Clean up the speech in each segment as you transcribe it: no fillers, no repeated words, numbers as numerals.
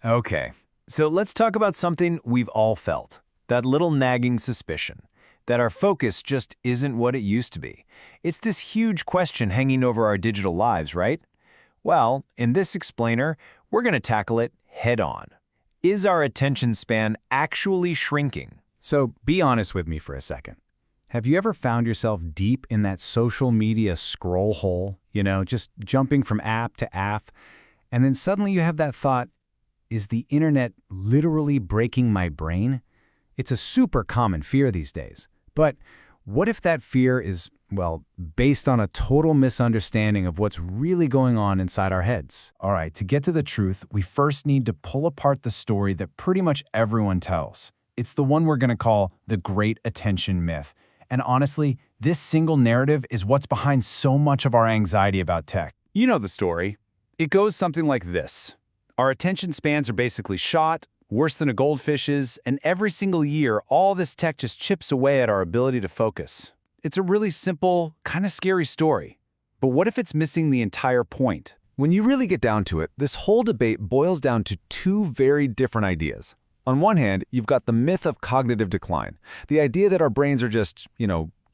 Okay, so let's talk about something we've all felt. That little nagging suspicion. That our focus just isn't what it used to be. It's this huge question hanging over our digital lives, right? Well, in this explainer, we're going to tackle it head-on. Is our attention span actually shrinking? So be honest with me for a second. Have you ever found yourself deep in that social media scroll hole, just jumping from app to app, and then suddenly you have that thought, is the internet literally breaking my brain? It's a super common fear these days. But what if that fear is, based on a total misunderstanding of what's really going on inside our heads? All right, to get to the truth, we first need to pull apart the story that pretty much everyone tells. It's the one we're going to call the great attention myth. And honestly, this single narrative is what's behind so much of our anxiety about tech. You know the story. It goes something like this. Our attention spans are basically shot, worse than a goldfish's, and every single year, all this tech just chips away at our ability to focus. It's a really simple, kind of scary story. But what if it's missing the entire point? When you really get down to it, this whole debate boils down to two very different ideas. On one hand, you've got the myth of cognitive decline, the idea that our brains are just,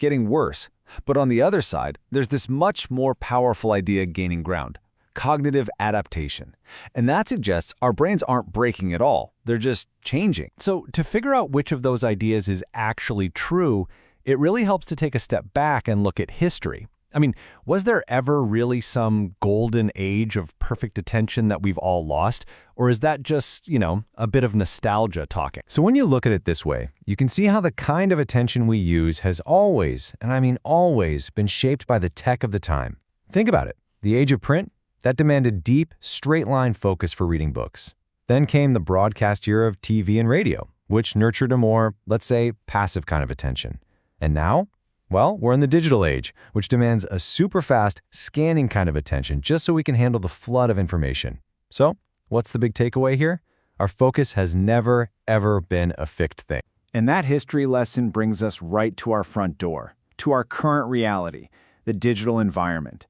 getting worse. But on the other side, there's this much more powerful idea gaining ground: cognitive adaptation. And that suggests our brains aren't breaking at all, they're just changing. So to figure out which of those ideas is actually true, it really helps to take a step back and look at history. I mean, was there ever really some golden age of perfect attention that we've all lost? Or is that just, a bit of nostalgia talking? So when you look at it this way, you can see how the kind of attention we use has always, and I mean always, been shaped by the tech of the time. Think about it. The age of print, that demanded deep, straight-line focus for reading books. Then came the broadcast era of TV and radio, which nurtured a more, let's say, passive kind of attention. And now? Well, we're in the digital age, which demands a super fast, scanning kind of attention just so we can handle the flood of information. So, what's the big takeaway here? Our focus has never, ever been a fixed thing. And that history lesson brings us right to our front door, to our current reality, the digital environment.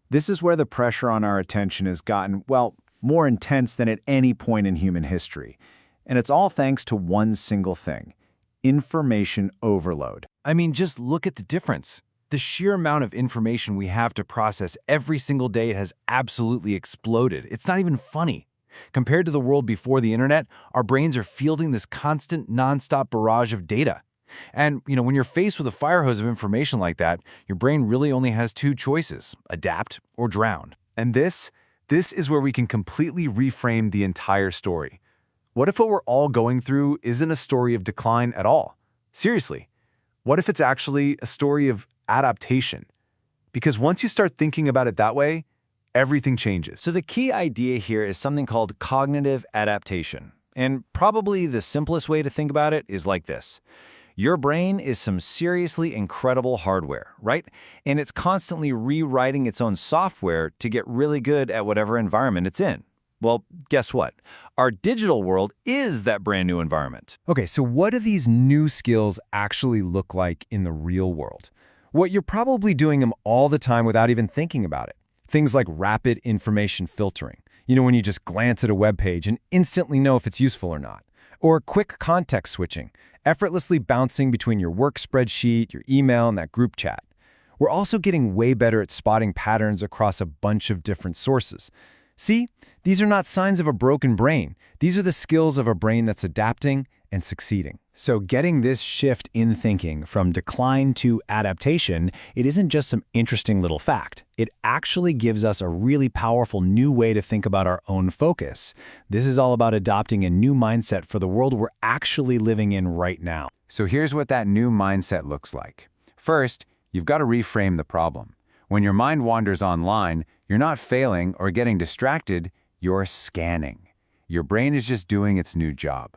This is where the pressure on our attention has gotten, more intense than at any point in human history. And it's all thanks to one single thing: information overload. I mean, just look at the difference. The sheer amount of information we have to process every single day has absolutely exploded. It's not even funny. Compared to the world before the internet, our brains are fielding this constant, nonstop barrage of data. And, when you're faced with a fire hose of information like that, your brain really only has two choices: adapt or drown. And this is where we can completely reframe the entire story. What if what we're all going through isn't a story of decline at all? Seriously, what if it's actually a story of adaptation? Because once you start thinking about it that way, everything changes. So the key idea here is something called cognitive adaptation. And probably the simplest way to think about it is like this. Your brain is some seriously incredible hardware, right? And it's constantly rewriting its own software to get really good at whatever environment it's in. Well, guess what? Our digital world is that brand new environment. Okay, so what do these new skills actually look like in the real world? What you're probably doing them all the time without even thinking about it. Things like rapid information filtering. When you just glance at a web page and instantly know if it's useful or not. Or quick context switching, effortlessly bouncing between your work spreadsheet, your email, and that group chat. We're also getting way better at spotting patterns across a bunch of different sources. See, these are not signs of a broken brain. These are the skills of a brain that's adapting and succeeding. So getting this shift in thinking from decline to adaptation, it isn't just some interesting little fact. It actually gives us a really powerful new way to think about our own focus. This is all about adopting a new mindset for the world we're actually living in right now. So here's what that new mindset looks like. First, you've got to reframe the problem. When your mind wanders online, you're not failing or getting distracted, you're scanning. Your brain is just doing its new job.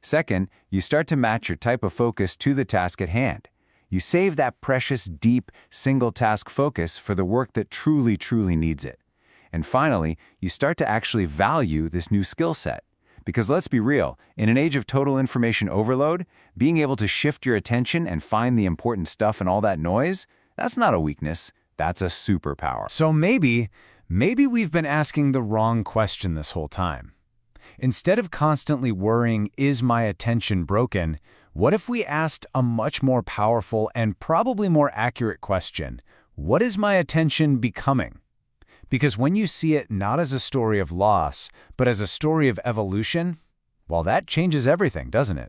Second, you start to match your type of focus to the task at hand. You save that precious, deep, single-task focus for the work that truly, truly needs it. And finally, you start to actually value this new skill set. Because let's be real, in an age of total information overload, being able to shift your attention and find the important stuff in all that noise, that's not a weakness. That's a superpower. So maybe we've been asking the wrong question this whole time. Instead of constantly worrying, is my attention broken, what if we asked a much more powerful and probably more accurate question? What is my attention becoming? Because when you see it not as a story of loss, but as a story of evolution, well, that changes everything, doesn't it?